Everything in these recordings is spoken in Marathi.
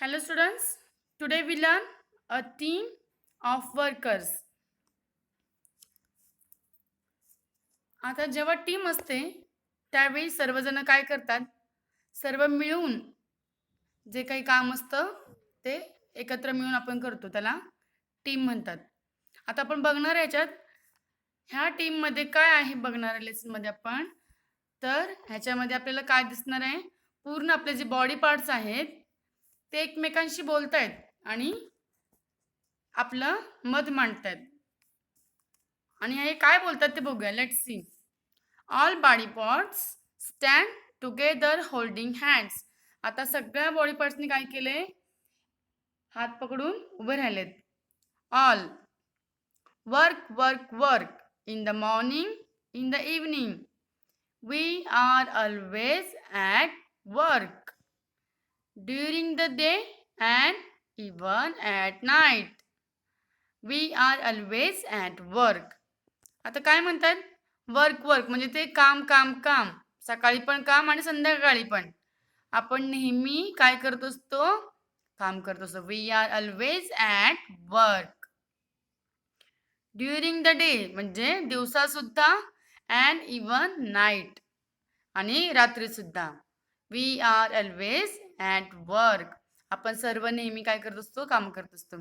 Hello students, today we learn a team of workers. आता जेव्हा टीम असते त्यावेळी सर्वजण काय करतात? सर्व मिळून जे काही काम असतं ते एकत्र मिळून आपण करतो, त्याला टीम म्हणतात. आता आपण बघणार याच्यात ह्या टीममध्ये काय आहे बघणार लेसनमध्ये आपण. तर ह्याच्यामध्ये आपल्याला काय दिसणार आहे? पूर्ण आपले जे बॉडी पार्ट्स आहेत ते एकमेकांशी बोलतायत आणि आपलं मत मांडतायत. आणि हे काय बोलतात ते बघूया. Let's see. All body parts stand together holding hands. आता सगळ्या बॉडी पार्ट्सनी काय केले? हात पकडून उभे राहिलेत. All work work work in the morning, in the evening. We are always at work during the day and even at night. We are always at work. आता काय म्हणतात? वर्क वर्क म्हणजे ते काम काम काम. सकाळी पण काम आणि संध्याकाळी पण. आपण नेहमी काय करत असतो? काम करत असतो. We are always at work. During the day म्हणजे दिवसा सुद्धा अँड इवन नाईट आणि रात्री सुद्धा. We are always at work. आपण सर्व नेहमी काय करत असतो? काम करत असतो.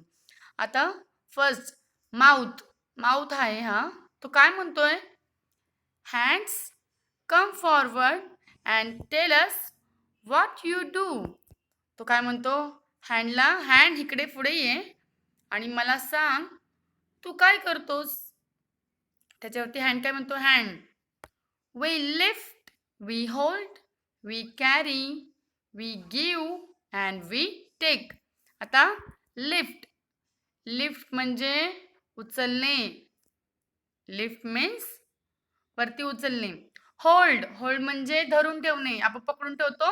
आता फर्स्ट माउथ. माउथ आहे हा. तो काय म्हणतोय? Hands come forward and tell us what you do. तो काय म्हणतो? हँड इकडे पुढे ये आणि मला सांग तू काय करतोस. त्याच्यावरती हँड काय म्हणतो? Hand. We lift, we hold, we carry, we give and we take. आता लिफ्ट. लिफ्ट म्हणजे उचलणे. लिफ्ट मीन्स वरती उचलणे. होल्ड. होल्ड म्हणजे धरून ठेवणे. आपण पकडून ठेवतो.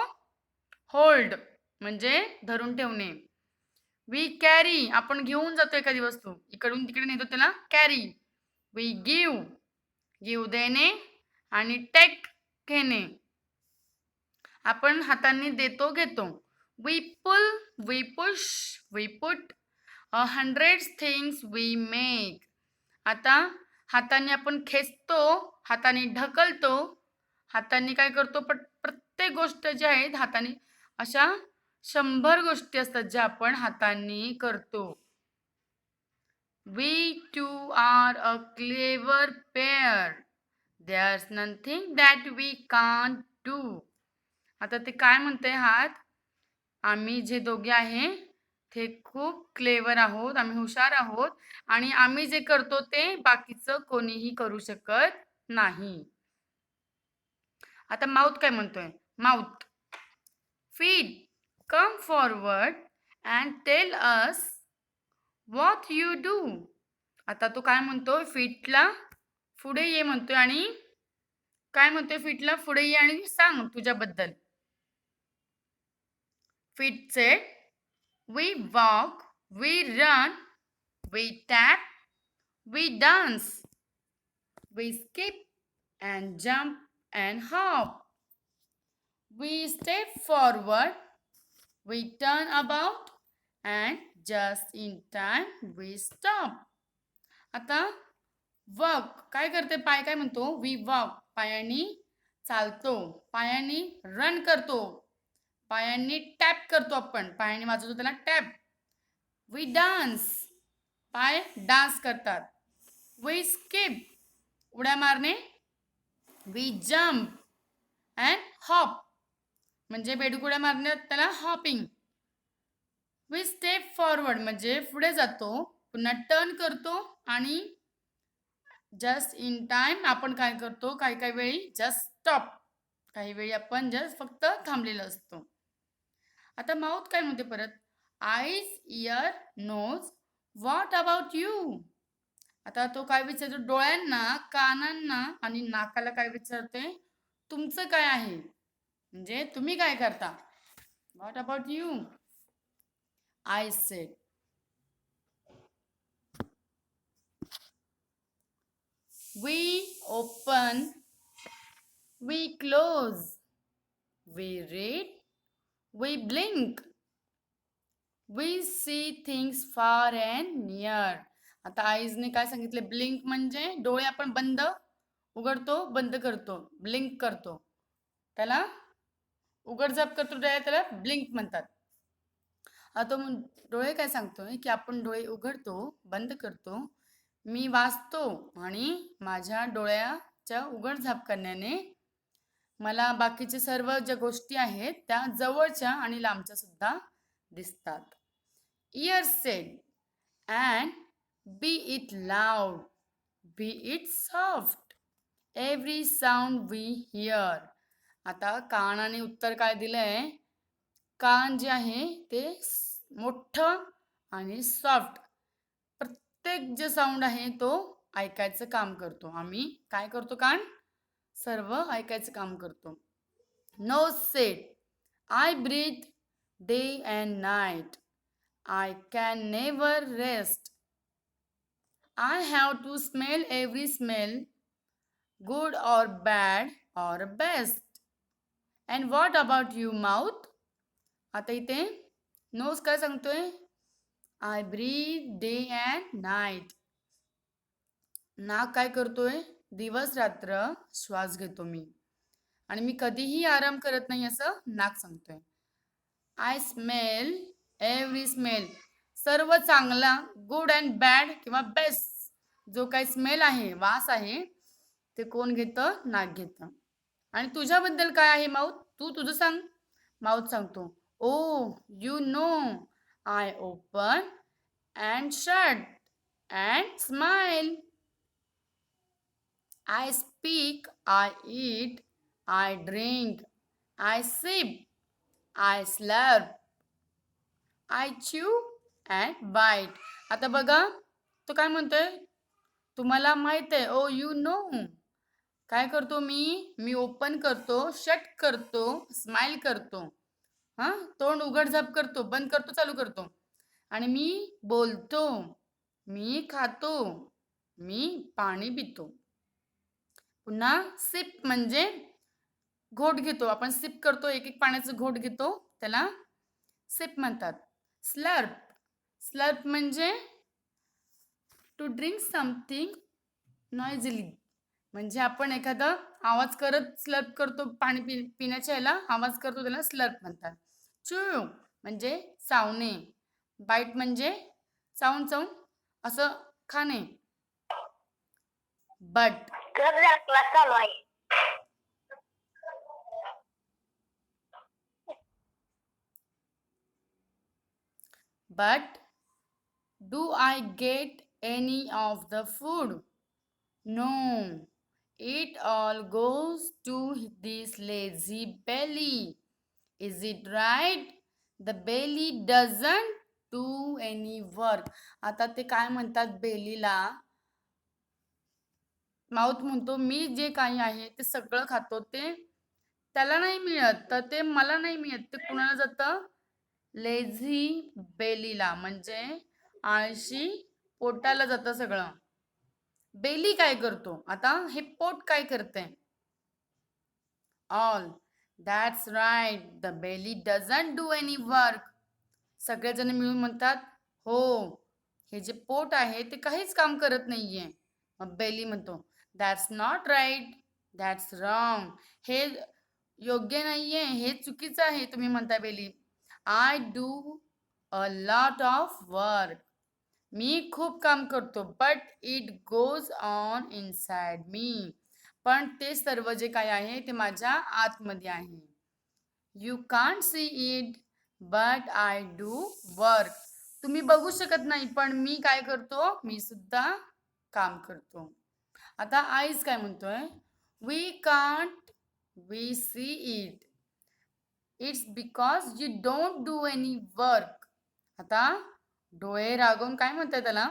होल्ड म्हणजे धरून ठेवणे. We carry. आपण घेऊन जातो एखादी वस्तू. इकडून तिकडे नेतो त्याला कॅरी. We give. गिव्ह देणे आणि टेक घेणे. आपण हातांनी देतो घेतो. We pull, we push, we put 100 things we make. आता हाताने आपण खेचतो, हाताने ढकलतो, हाताने काय करतो? प्रत्येक गोष्ट ज्या आहेत हाताने, अशा 100 गोष्टी असतात ज्या आपण हातांनी करतो. We two are a clever pair. There's nothing that we can't do. आता ते काय म्हणते हात? आम्ही जे दोघे आहे ते खूप क्लेवर आहोत, आम्ही हुशार आहोत आणि आम्ही जे करतो ते बाकीचं कोणीही करू शकत नाही. आता माउथ काय म्हणतोय? Mouth. Feet come forward and tell us what you do. आता तो काय म्हणतोय? फीटला पुढे ये म्हणतोय आणि काय म्हणतोय? फीटला पुढे ये आणि सांग तुझ्याबद्दल. Feet said we walk, we run, we tap, we dance, we skip and jump and hop. We step forward, we turn about and just in time we stop. आता वॉक काय करते? पाय काय म्हणतो? We walk. पायांनी चालतो. पायांनी रन करतो. पायांनी टॅप करतो. आपण पायांनी वाजवतो त्याला टॅप. We dance. पाय डान्स करतात. वी स्किप उड्या मारणे. वी जम्प अँड हॉप म्हणजे बेडूक उड्या मारणे त्याला हॉपिंग. वी स्टेप फॉरवर्ड म्हणजे पुढे जातो. पुन्हा टर्न करतो आणि जस्ट इन टाइम आपण काय करतो? काही काही वेळी जस्ट स्टॉप. काही वेळी आपण जस्ट फक्त थांबलेलं असतो. आता माउथ काय म्हणते परत? Eyes, ear, nose, what about you. आता तो काय विचारतो? डोळ्यांना, कानांना आणि नाकाला काय विचारते? तुमचं काय आहे? म्हणजे तुम्ही काय करता? What about you. I said we open, we close, we read, we blink, we see things far and near. आता आईजने काय सांगितले? ब्लिंक म्हणजे डोळे आपण उघडतो, बंद करतो, ब्लिंक करतो. त्याला उघडझाप करतो डोळे, त्याला ब्लिंक म्हणतात. आता मग डोळे काय सांगतोय, की आपण डोळे उघडतो, बंद करतो. मी वाचतो आणि माझ्या डोळ्याच्या उघडझाप करण्याने मला बाकीचे सर्व ज्या गोष्टी आहेत त्या जवळच्या आणि लांबच्या सुद्धा दिसतात. Ears said, and be it loud, be it soft, every sound we hear. आता कानाने उत्तर काय दिलंय? कान जे आहे ते मोठं आणि सॉफ्ट, प्रत्येक जे साऊंड आहे तो ऐकायचं काम करतो. आम्ही काय करतो? कान सर्व ऐकायचं काम करतो. Nose said, I breathe day and night. I can never rest. I have to smell every smell, good or bad or best. And what about you, mouth? आता इथे नोज काय सांगतोय? I breathe day and night. नाक काय करतोय? दिवस रात्र श्वास घेतो मी, आणि मी कधीही आराम करत नाही असं नाक सांगतोय. आय स्मेल एव्हरी स्मेल, सर्व चांगला, गुड अँड बॅड किंवा बेस्ट जो काही स्मेल आहे, वास आहे, ते कोण घेतं? नाक घेतं. आणि तुझ्याबद्दल काय आहे माऊथ? तू तुझं सांग. माऊथ सांगतो, oh you know, I open and shut and smile. I speak, I eat, I drink, I sip, I slurp, I chew and bite. आता बघा तो काय म्हणतोय? तुम्हाला माहित आहे, ओ यू नो. काय करतो मी ओपन करतो, शट करतो, स्माइल करतो, हा, तोंड उघडझाप करतो, बंद करतो, चालू करतो. आणि मी बोलतो, मी खातो, मी पाणी पितो. पुन्हा सिप म्हणजे घोट घेतो. आपण सिप करतो, एक एक पाण्याचं घोट घेतो, त्याला सिप म्हणतात. स्लर्प, स्लर्प म्हणजे टू ड्रिंक समथिंग नॉइजली, म्हणजे आपण एखादा आवाज करत स्लर्प करतो, पाणी पिण्याच्या याला आवाज करतो, त्याला स्लर्प म्हणतात. चू म्हणजे चावणे, बाईट म्हणजे चावून चावून असं खाणे. बट क्लास चालू आहे. But do I get any of the food? No. It all goes to this lazy belly. Is it right? The belly doesn't do any work. आता ते काय म्हणतात बेलीला? माउथ म्हणतो, मी जे काही आहे ते सगळं खातो, ते त्याला नाही मिळत, तर ते मला नाही मिळत. ते कुणाला जातं? लेझी बेलीला, म्हणजे आळशी पोटाला जातं सगळं. बेली काय करतो? आता हे पोट काय करते? All, that's right, the belly doesn't do any work. सगळेजण मिळून म्हणतात, हो, हे जे पोट आहे ते काहीच काम करत नाहीये. मग बेली म्हणतो, that's not right, that's wrong. हे योग्य नाहीये, हे चुकीचं आहे तुम्ही म्हणताय belly. I do a lot of work. मी खूप काम करतो, but it goes on inside me. पण ते सर्व जे काय आहे ते माझ्या आतमध्ये आहे. You can't see it, but I do work. तुम्ही बघू शकत नाही, पण मी काय करतो? मी सुद्धा काम करतो. आता आईज काय म्हणतोय? We can't we see it, it's because you don't do any work. आता डोळे रागवून काय म्हणताय त्याला?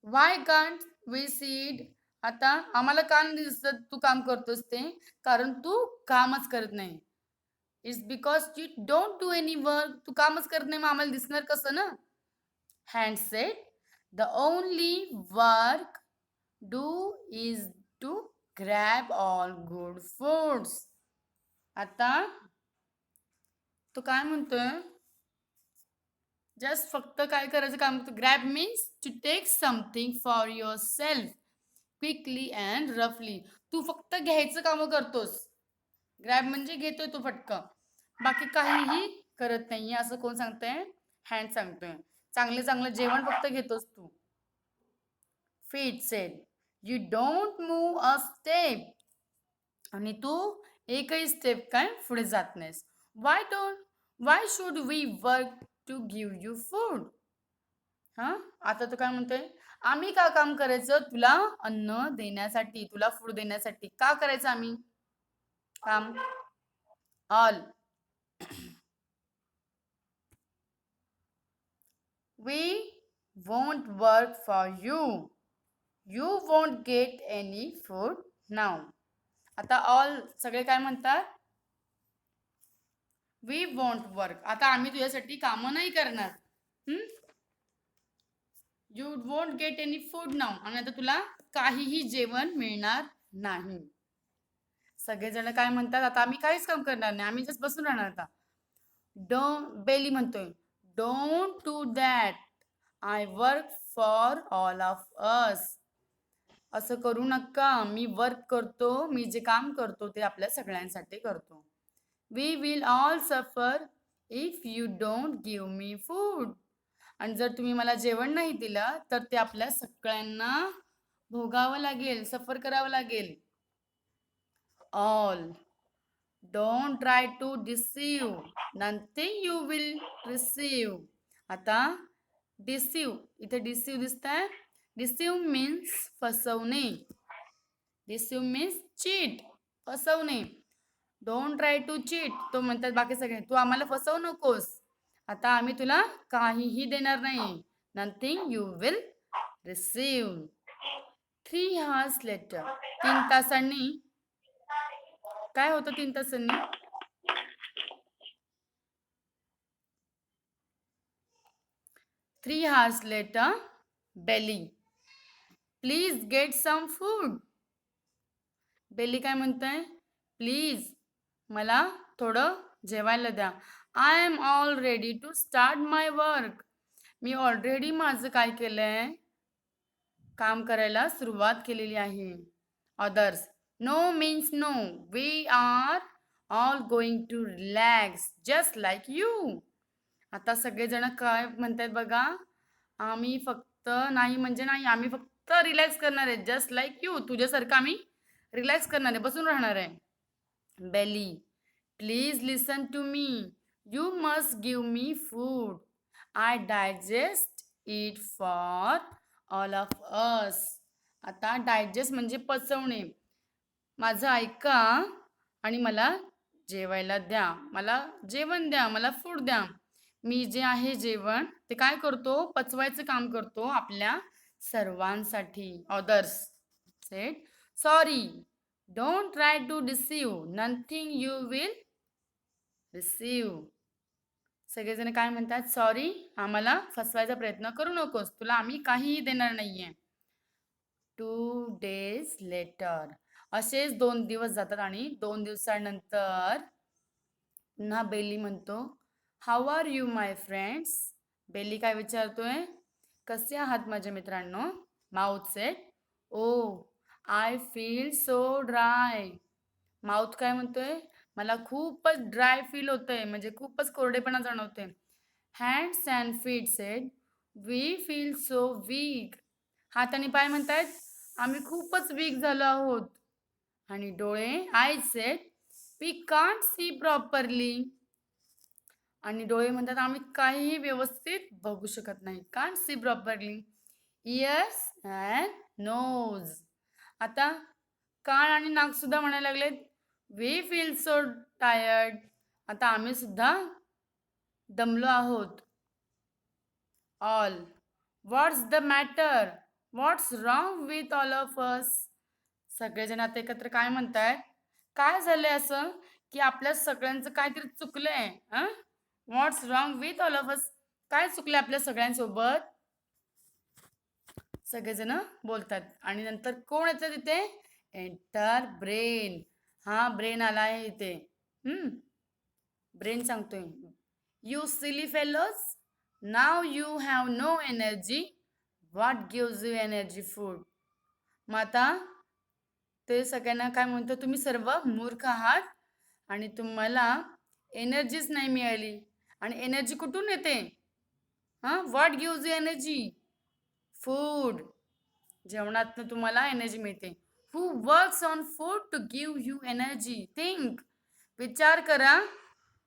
Why can't we see it. आता आम्हाला का नाही दिसत तू काम करतोस ते? कारण तू कामच करत नाही. It's because you don't do any work. तू कामच करत नाही, मग आम्हाला दिसणार कसं ना? Hand said, the only work do is to grab all good foods. आता तो काय म्हणतोय? जस्ट फक्त काय करायचं काम grab means to take something for yourself quickly and रफली. तू फक्त घ्यायचं काम करतोस. ग्रॅब म्हणजे घेतोय तू फटकं, बाकी काहीही करत नाहीये असं कोण सांगतंय? हँड सांगतोय. चांगलं चांगलं जेवण फक्त घेतोस तू. Feet said you don't move a step. आणि तू एकही स्टेप काय पुढे जात नाहीस. Why should we work to give you food. हा, आता तो काय म्हणतोय? आम्ही का काम करायचं? तुला अन्न देण्यासाठी, तुला फूड देण्यासाठी. का करायचं आम्ही काम? All we won't work for you won't get any food now. आता ऑल सगळे काय म्हणतात? We want work. आता आम्ही तुझ्यासाठी कामं नाही करणार. You won't get any food now. आणि आता तुला काहीही जेवण मिळणार नाही. सगळेजण काय म्हणतात? आता आम्ही काहीच काम करणार नाही, आम्ही जस्ट बसून राहणार. आता बेली म्हणतोय don't do that, I work for all of अस. असं करू नका, मी वर्क करतो, मी जे काम करतो ते आपल्या सगळ्यांसाठी करतो. We will all suffer if you don't give me food. आणि जर तुम्ही मला जेवण नाही दिलं तर ते आपल्या सगळ्यांना भोगावं लागेल, सफर करावं लागेल. All don't try to deceive, nothing you will receive. आता डिसीव, इथे डिसीव दिसतंय. डिसीव मीन्स फसवणे. डिसीव मीन्स चीट, फसवणे. डोंट ट्राय टू चीट, तो म्हणतात बाकी सगळे तू आम्हाला फसवू नकोस. आता आम्ही तुला काहीही देणार नाही. Nothing you will receive. 3 hours later, 3 तासांनी काय होतं? 3 तासांनी 3 hours later, belly please get some food. Belly काय म्हणतंय? प्लीज मला थोडं जेवायला द्या. I am all ready to start my work. मी ऑलरेडी माझं काय केलंय? काम करायला सुरुवात केलेली आहे. Others no means no, we are all going to relax just like you. आता सगळेजण काय म्हणतात बघा? आम्ही फक्त नाही म्हणजे नाही, आम्ही फक्त रिलॅक्स करणार आहे. जस्ट लाईक यू, तुझ्यासारखं आम्ही रिलॅक्स करणार आहे, बसून राहणार आहे. Belly please listen to me, you must give me food. I digest it for all of us. आता डायजेस्ट म्हणजे पचवणे. माझं ऐका आणि मला जेवायला द्या, मला जेवण द्या, मला फूड द्या. मी जे आहे जेवण ते काय करतो? पचवायचं काम करतो आपल्या सर्वांसाठी. Others said sorry, don't try to deceive, nothing you will receive. सगळेजण काय म्हणतात? सॉरी, आम्हाला फसवायचा प्रयत्न करू नकोस, तुला आम्ही काहीही देणार नाहीये. 2 days later, असेच 2 दिवस जातात आणि 2 दिवसानंतर पुन्हा बेली म्हणतो how are you my friends. Belly काय विचारतोय? कसे आहात माझ्या मित्रांनो? Mouth said oh I feel so dry. Mouth काय म्हणतोय? मला खूपच ड्राय फील होतंय, म्हणजे खूपच कोरडेपणा जाणवतोय. Hands and feet said we feel so weak. हात आणि पाय म्हणतायत आम्ही खूपच वीक झालो आहोत. आणि डोळे eyes said we can't see properly. आणि डोळे म्हणतात आम्ही काहीही व्यवस्थित बघू शकत नाही. Can't see properly. Ears and nose. आता कान आणि नाक सुद्धा म्हणायला लागलेत वी फील सो टायर्ड. आता आम्ही सुद्धा दमलो आहोत. All what's the matter, what's wrong with all of अस. सगळेजण आता एकत्र काय म्हणतायत? काय झालंय असं की आपल्या सगळ्यांचं काहीतरी चुकलंय? What's wrong with all of us, काय चुकलंय आपल्या सगळ्यांसोबत? सगळेजण बोलतात. आणि नंतर कोण येतं तिथे? Enter brain. हा, ब्रेन आला आहे इथे. ब्रेन सांगतोय you silly fellows, now you have no energy. What gives you energy? Food. मग आता ते सगळ्यांना काय म्हणतो, तुम्ही सर्व मूर्ख आहात आणि तुम्हाला एनर्जीच नाही मिळाली. आणि एनर्जी कुठून येते? What gives you energy? Food. जेवणातनं तुम्हाला एनर्जी मिळते. Who works on food to give you energy? Think. विचार करा.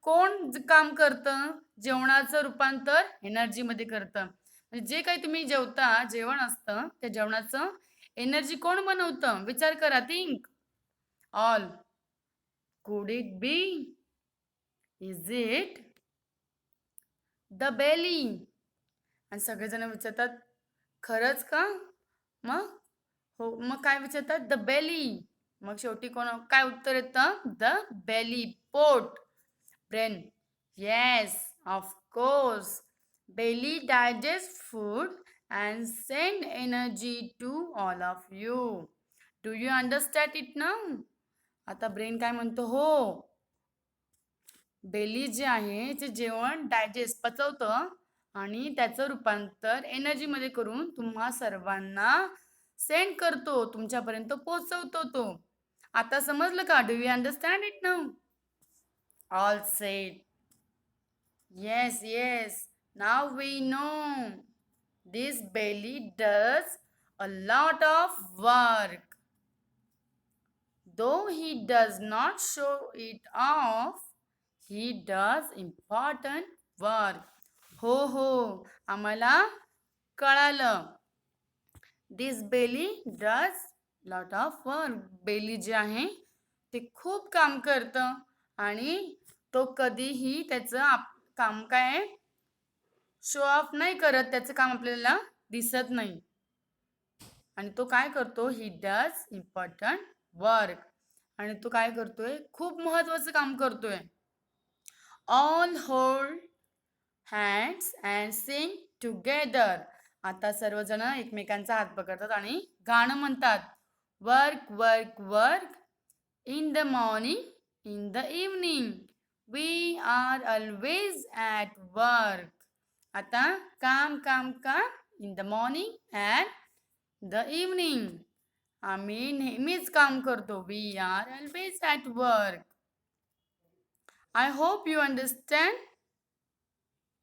कोण काम करतं? जेवणाचं रूपांतर एनर्जीमध्ये करतं. म्हणजे जे काही तुम्ही जेवता, जेवण असतं, त्या जेवणाचं एनर्जी कोण बनवतं? विचार करा. Think. All. Could it be? Is it the belly? आणि सगळेजण विचारतात, खरंच का? मग हो, मग काय विचारतात? The belly. मग शेवटी कोण काय उत्तर येतं? द बेली, पोट. Brain. Yes, of course. Belly digest food and send energy to all of you. Do you understand it now? आता ब्रेन काय म्हणतो? हो. बेली जे आहे ते जेवण डायजेस्ट पचवतं आणि त्याचं रूपांतर एनर्जीमध्ये करून तुम्हा सर्वांना सेंड करतो, तुमच्यापर्यंत पोहोचवतो तो. आता समजलं का? Do you understand it now? All said. Yes, yes. Now we know. This belly does a lot of work. Though he does not show it off, he does important work. हो हो, आम्हाला कळालं. This belly does lot of work. Belly जे आहे ते खूप काम करतं आणि तो कधीही त्याचं काम काय शो ऑफ नाही करत. त्याचं काम आपल्याला दिसत नाही. आणि तो काय करतो? He does important work. आणि तो काय करतोय? खूप महत्वाचं काम करतोय. All hold hands and sing together. आता सर्वजण एकमेकांचा हात पकडतात आणि गाणं म्हणतात. Work work work in the morning, in the evening, we are always at work. आता काम काम काम in the morning and the evening. आम्ही नेहमीच काम करतो. We are always at work. I hope you understand